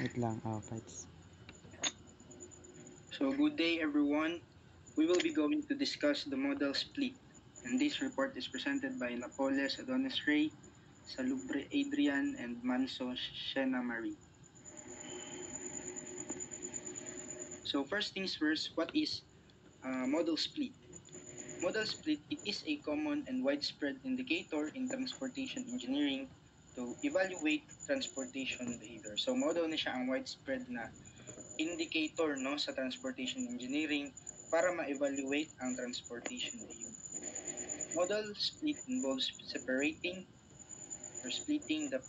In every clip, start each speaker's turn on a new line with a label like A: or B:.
A: Wait lang, Pites.
B: So good day everyone. We will be going to discuss the model split. And this report is presented by Napoles Adonis Ray, Salubre Adrian, and Manso Shena Marie. So first things first, what is model split? Model split, it is a common and widespread indicator in transportation engineering to evaluate transportation behavior. So model na siya ang widespread na indicator no sa transportation engineering para ma-evaluate ang transportation behavior. Model split involves separating or splitting the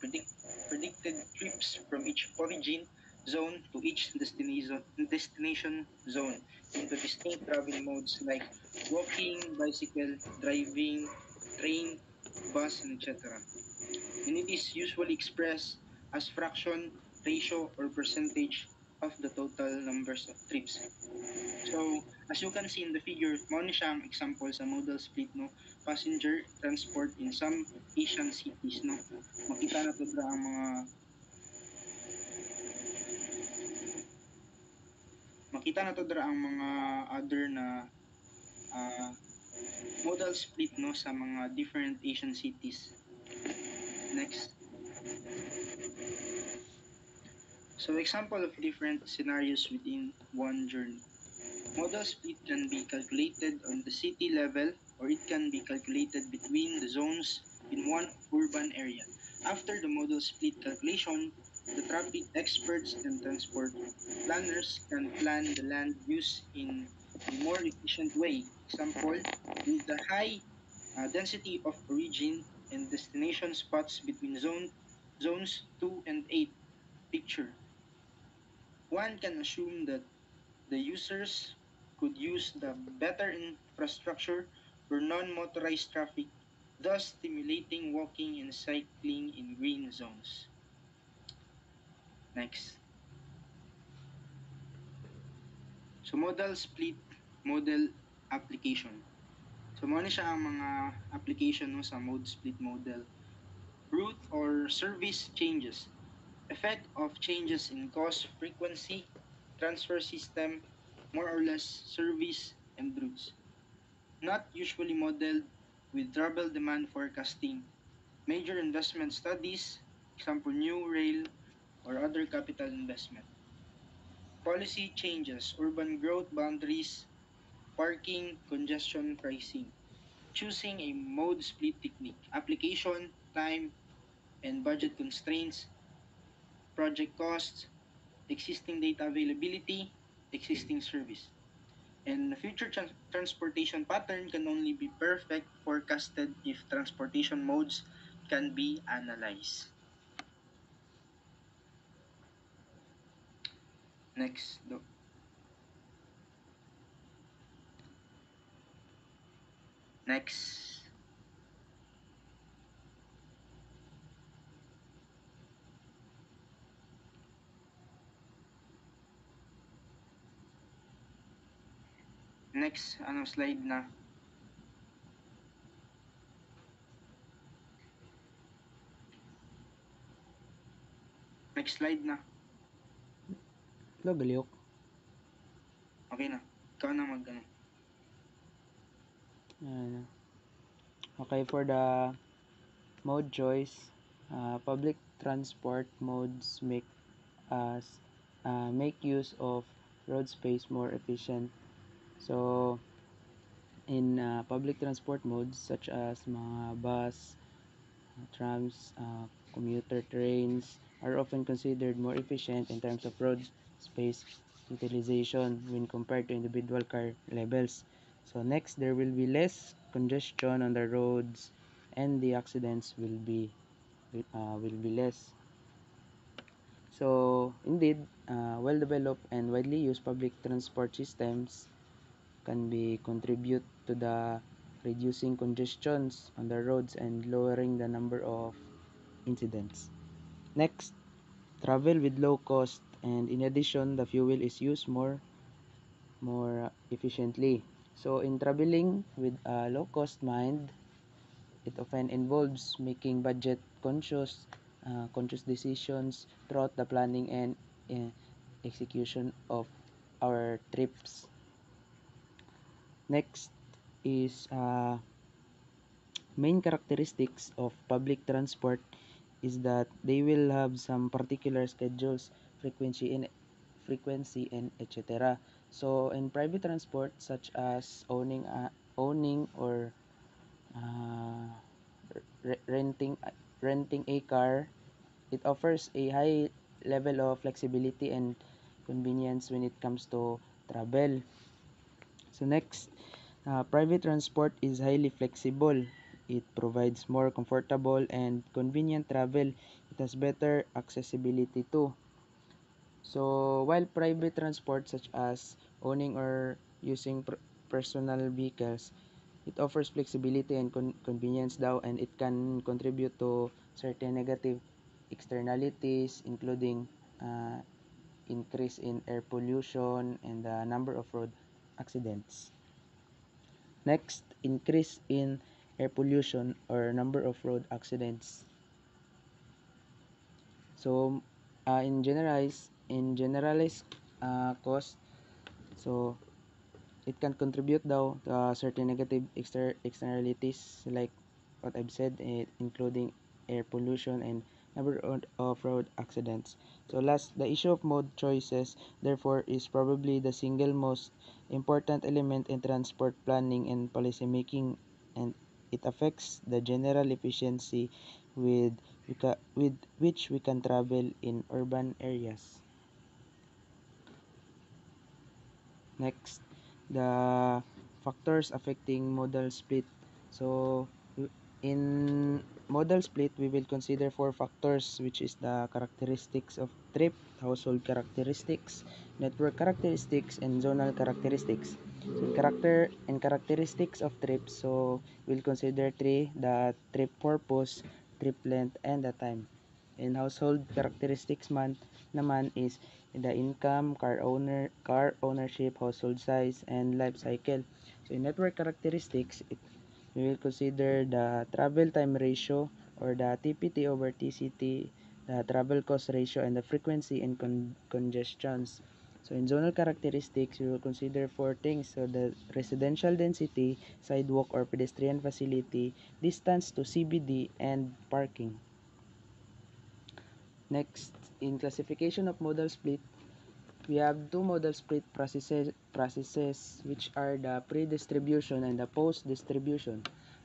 B: predicted trips from each origin zone to each destination zone into distinct travel modes like walking, bicycle, driving, train, bus, and etc. And it is usually expressed as fraction, ratio, or percentage of the total numbers of trips. So, as you can see in the figure, mao ni siya ang example sa modal split no, passenger transport in some Asian cities no. Makita na to dra ang mga other na uh, modal split no sa mga different Asian cities. Next. So, example of different scenarios within one journey. Modal split can be calculated on the city level or it can be calculated between the zones in one urban area. After the modal split calculation, the traffic experts and transport planners can plan the land use in a more efficient way. Example, with the high density of origin and destination spots between zones 2 and 8 picture. One can assume that the users could use the better infrastructure for non-motorized traffic, thus stimulating walking and cycling in green zones. Next. So modal split model application. So mo siya ang mga application no, sa mode split model. Route or service changes. Effect of changes in cost, frequency, transfer system, more or less service and routes. Not usually modeled with travel demand forecasting, major investment studies, example new rail or other capital investment. Policy changes, urban growth boundaries, parking, congestion pricing. Choosing a mode split technique, application, time, and budget constraints, project costs, existing data availability, existing service. And the future transportation pattern can only be perfect forecasted if transportation modes can be analyzed. Next. Next. Next, slide na. Next slide na.
A: Hello, Galiok.
B: Okay na. Ikaw na mag
A: Okay, for the mode choice, public transport modes make use of road space more efficient. So, in public transport modes such as mga bus, trams, commuter trains are often considered more efficient in terms of road space utilization when compared to individual car levels. So next, there will be less congestion on the roads and the accidents will be less. So indeed, well-developed and widely used public transport systems can be contribute to the reducing congestions on the roads and lowering the number of incidents. Next, travel with low cost, and in addition, the fuel is used more efficiently. So in traveling with a low cost mind, it often involves making budget conscious decisions throughout the planning and execution of our trips. Next is main characteristics of public transport is that they will have some particular schedules, frequency and etc. So in private transport such as owning or uh, renting a car, it offers a high level of flexibility and convenience when it comes to travel. So next, private transport is highly flexible. It provides more comfortable and convenient travel. It has better accessibility too. So while private transport such as owning or using personal vehicles, it offers flexibility and convenience daw, and it can contribute to certain negative externalities including uh, increase in air pollution and the number of road accidents. Next, increase in air pollution or number of road accidents. So, in generalized cost, so it can contribute daw to certain negative externalities like what I've said, including air pollution and number of road accidents. So last, the issue of mode choices therefore is probably the single most important element in transport planning and policy making, and it affects the general efficiency with with which we can travel in urban areas. Next, the factors affecting modal split. So, in modal split, we will consider four factors, which is the characteristics of trip, household characteristics, network characteristics, and zonal characteristics. So, characteristics of trips, so we'll consider three: the trip purpose, trip length, and the time. In household characteristics naman is the income, car ownership, household size, and life cycle. So in network characteristics, we will consider the travel time ratio or the TPT over TCT, the travel cost ratio, and the frequency and congestions. So in zonal characteristics, we will consider four things. So the residential density, sidewalk or pedestrian facility, distance to CBD, and parking. Next, in classification of modal split, we have two modal split processes which are the pre-distribution and the post-distribution.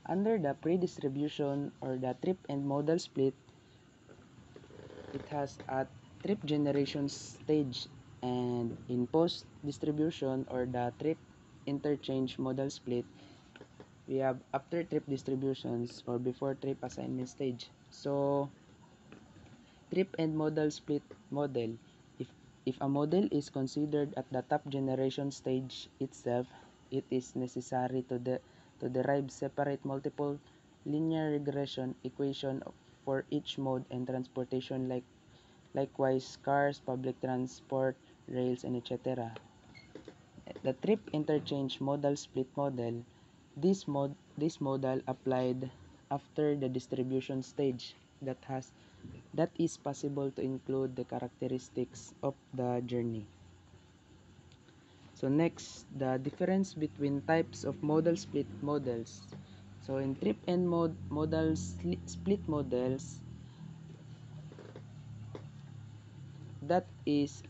A: Under the pre-distribution or the trip and modal split, it has a trip generation stage, and in post-distribution or the trip interchange modal split, we have after trip distributions or before trip assignment stage. So trip and modal split model. If if a model is considered at the top generation stage itself, it is necessary to derive separate multiple linear regression equation for each mode and transportation, likewise cars, public transport, rails, and etc. The trip interchange modal split model. This model applied after the distribution stage that is possible to include the characteristics of the journey. So next, the difference between types of modal split models. So in trip and modal split models, that is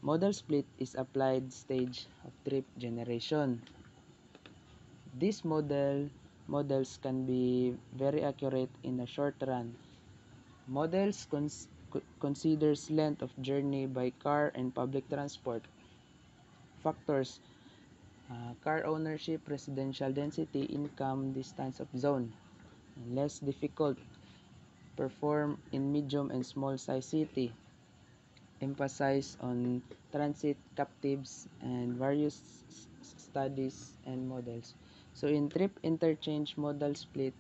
A: modal split is applied stage of trip generation. These models can be very accurate in the short run. Models considers length of journey by car and public transport. Factors: car ownership, residential density, income, distance of zone. Less difficult, perform in medium and small size city. Emphasize on transit, captives, and various studies and models. So in trip interchange modal split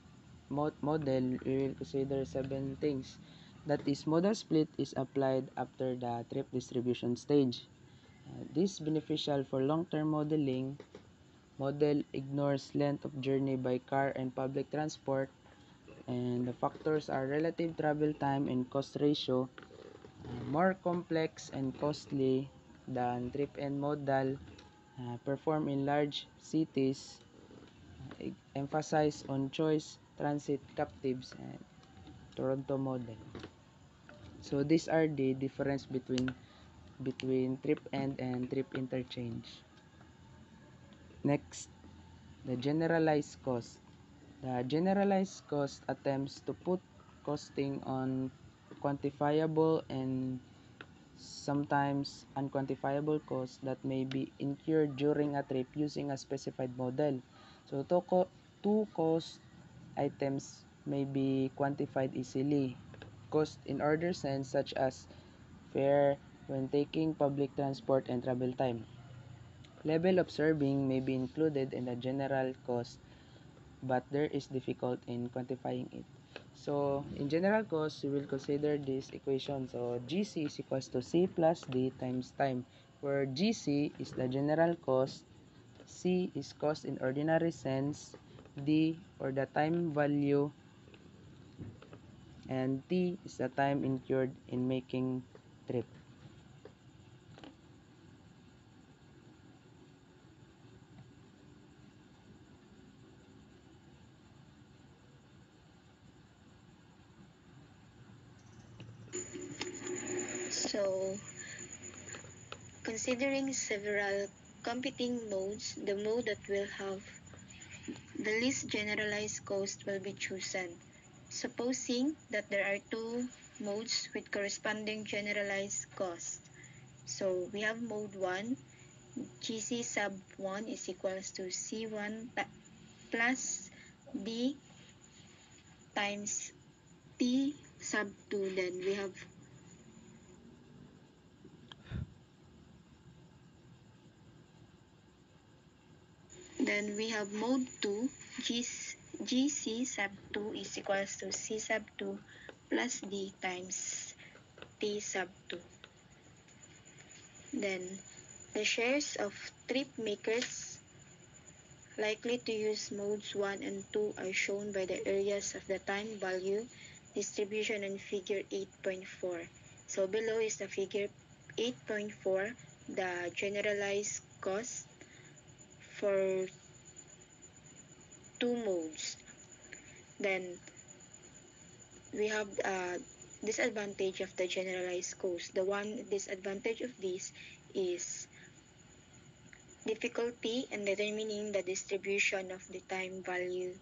A: model, we will consider seven things. That is, modal split is applied after the trip distribution stage. This beneficial for long-term modeling. Model ignores length of journey by car and public transport, and the factors are relative travel time and cost ratio, more complex and costly than trip-and modal, perform in large cities, emphasize on choice, transit, captives, and Toronto model. So these are the difference between trip end and trip interchange. Next, the generalized cost. The generalized cost attempts to put costing on quantifiable and sometimes unquantifiable costs that may be incurred during a trip using a specified model. So two cost items may be quantified easily. Cost in order sense such as fare when taking public transport and travel time. Level of serving may be included in the general cost, but there is difficult in quantifying it. So, in general cost, we will consider this equation. So, GC is equals to C plus D times time, where GC is the general cost, C is cost in ordinary sense, D or the time value, and T is the time incurred in making trip.
C: So, considering several competing modes, the mode that will have the least generalized cost will be chosen. Supposing that there are two modes with corresponding generalized cost. So, we have mode 1, GC sub 1 is equals to C1 plus D times T sub 2. Then we have mode 2, GC sub 2 is equals to C sub 2 plus D times T sub 2. Then the shares of trip makers likely to use modes 1 and 2 are shown by the areas of the time value distribution in figure 8.4. So below is the figure 8.4, the generalized cost for two modes. Then we have disadvantage of the generalized cost. The one disadvantage of this is difficulty in determining the distribution of the time value.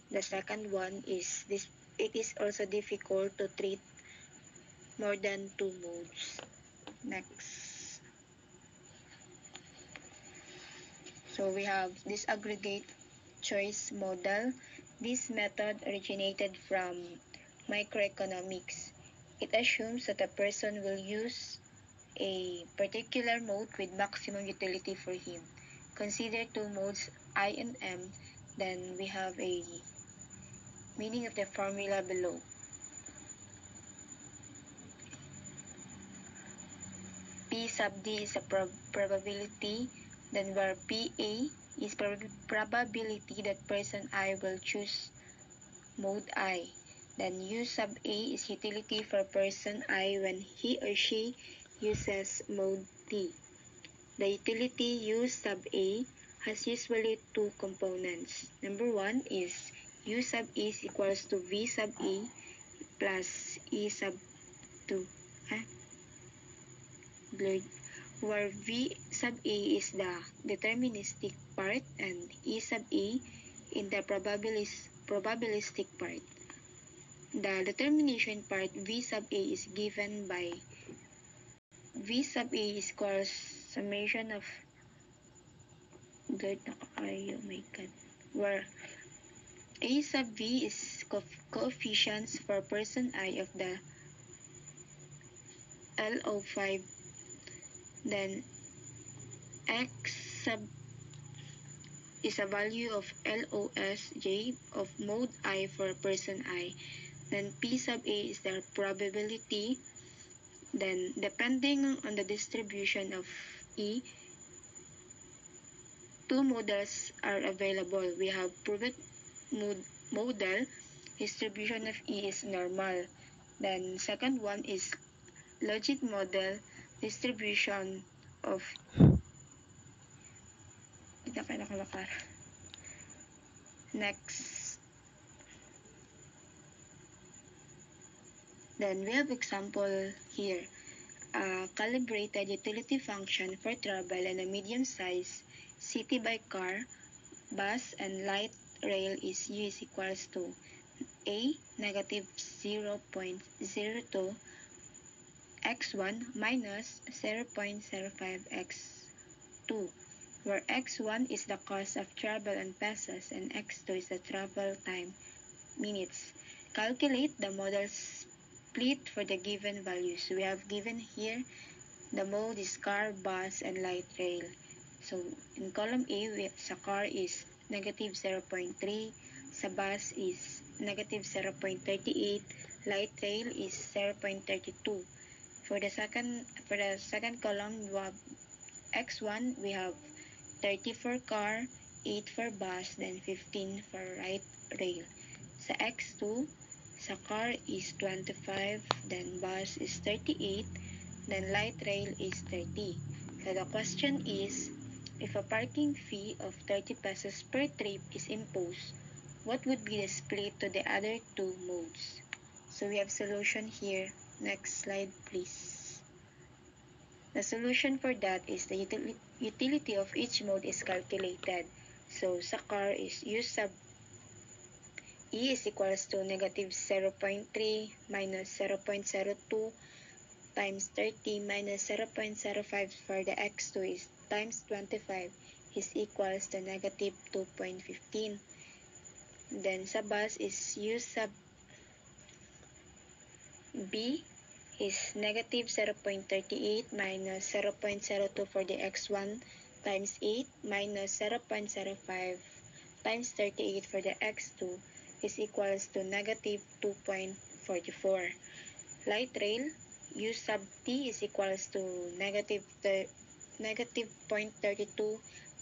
C: The second one is this: it is also difficult to treat more than two modes. Next. So we have disaggregate choice model. This method originated from microeconomics. It assumes that a person will use a particular mode with maximum utility for him. Consider two modes I and M, then we have a meaning of the formula below. P sub D is a probability, then where PA is probability that person I will choose mode I. Then U sub A is utility for person I when he or she uses mode T. The utility U sub A has usually two components. Number one is U sub A is equals to V sub A plus E sub 2. Where V sub A is the deterministic part and E sub A in the probabilistic part. The determination part V sub A is given by V sub A is equals summation of where A sub V is coefficients for person I of the LO5, then X sub is a value of LOSJ of mode I for person I. Then P sub A is the probability. Then depending on the distribution of E, two models are available. We have proved model, distribution of E is normal. Then second one is logic model distribution of next. Then we have example here. A calibrated utility function for travel in a medium-sized city by car, bus, and light rail is U is equals to A negative 0.02 x1 minus 0.05 x2, where x1 is the cost of travel in pesos and x2 is the travel time minutes. Calculate the model split for the given values. We have given here the mode is car, bus, and light rail. So, in column A, sa car is negative 0.3, sa bus is negative 0.38, light rail is 0.32. For the second column, we have X1, we have 30 for car, 8 for bus, then 15 for light rail. Sa X2, sa car is 25, then bus is 38, then light rail is 30. So the question is, if a parking fee of 30 pesos per trip is imposed, what would be the split to the other two modes? So we have solution here. Next slide, please. The solution for that is the utility of each mode is calculated. So sa car is U sub E is equals to negative 0.3 minus 0.02 times 30 minus 0.05 for the x2 is times 25 is equals to negative 2.15. Then sa bus is U sub B is negative 0.38 minus 0.02 for the x1 times 8 minus 0.05 times 38 for the x2 is equals to negative 2.44. Light rail, U sub t is equals to negative 0.32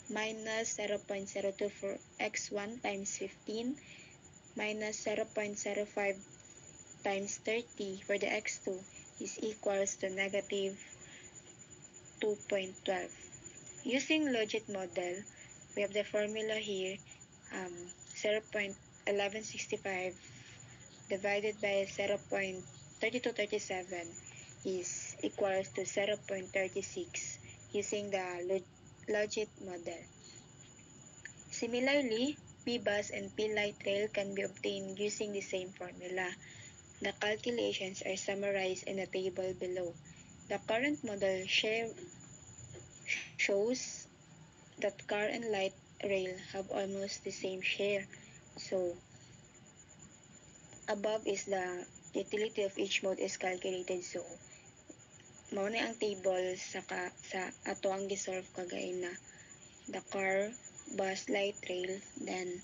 C: minus 0.02 for x1 times 15 minus 0.05 times 30 for the x2 is equals to negative 2.12. Using logit model, we have the formula here, 0.1165 divided by 0.3237 is equals to 0.36 using the logit model. Similarly, P-bus and P-light rail can be obtained using the same formula. The calculations are summarized in the table below. The current model shows that car and light rail have almost the same share. So, above is the utility of each mode is calculated. So, mao na ang table sa ato ang gisolve kagay na the car, bus, light rail, then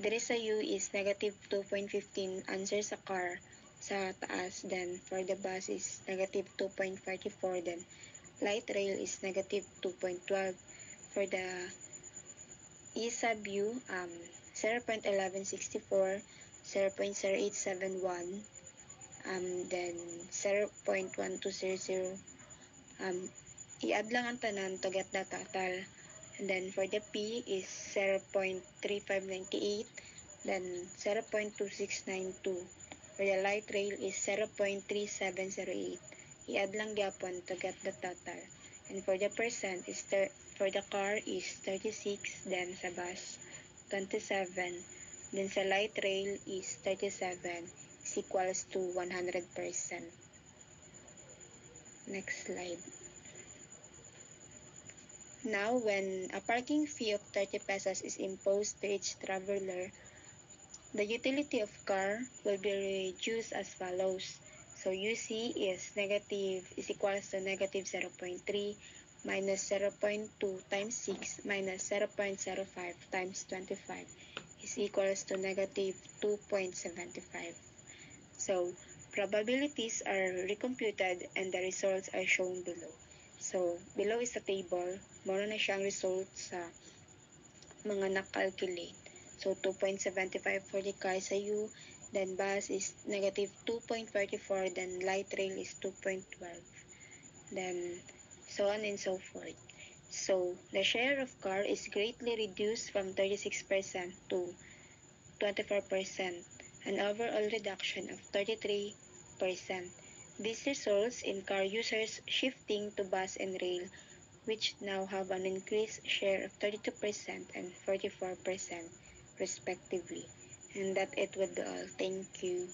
C: dire sa U is negative 2.15 answer sa car sa taas, then for the bus is negative 2.44, then light rail is negative 2.12. For the E sub U, 0.1164, 0.0871, then 0.1200, i-add lang ang tanan to get the total. And then for the P is 0.3598, then 0.2692. For the light rail is 0.3708. I-add lang gyapon to get the total. And for the percent is for the car is 36, then sa bus 27, then sa light rail is 37 is equals to 100%. Next slide. Now, when a parking fee of 30 pesos is imposed to each traveler, the utility of car will be reduced as follows. So, UC is equals to negative 0.3 minus 0.2 times 6 minus 0.05 times 25 is equals to negative 2.75. So, probabilities are recomputed and the results are shown below. So, below is the table. Muna na siyang result sa mga na-calculate. So, 2.75 for the car sa U, then bus is negative 2.44, then light rail is 2.12, then so on and so forth. So, the share of car is greatly reduced from 36% to 24%, an overall reduction of 33%. This results in car users shifting to bus and rail, which now have an increased share of 32% and 44% respectively. And that it would be all. Thank you.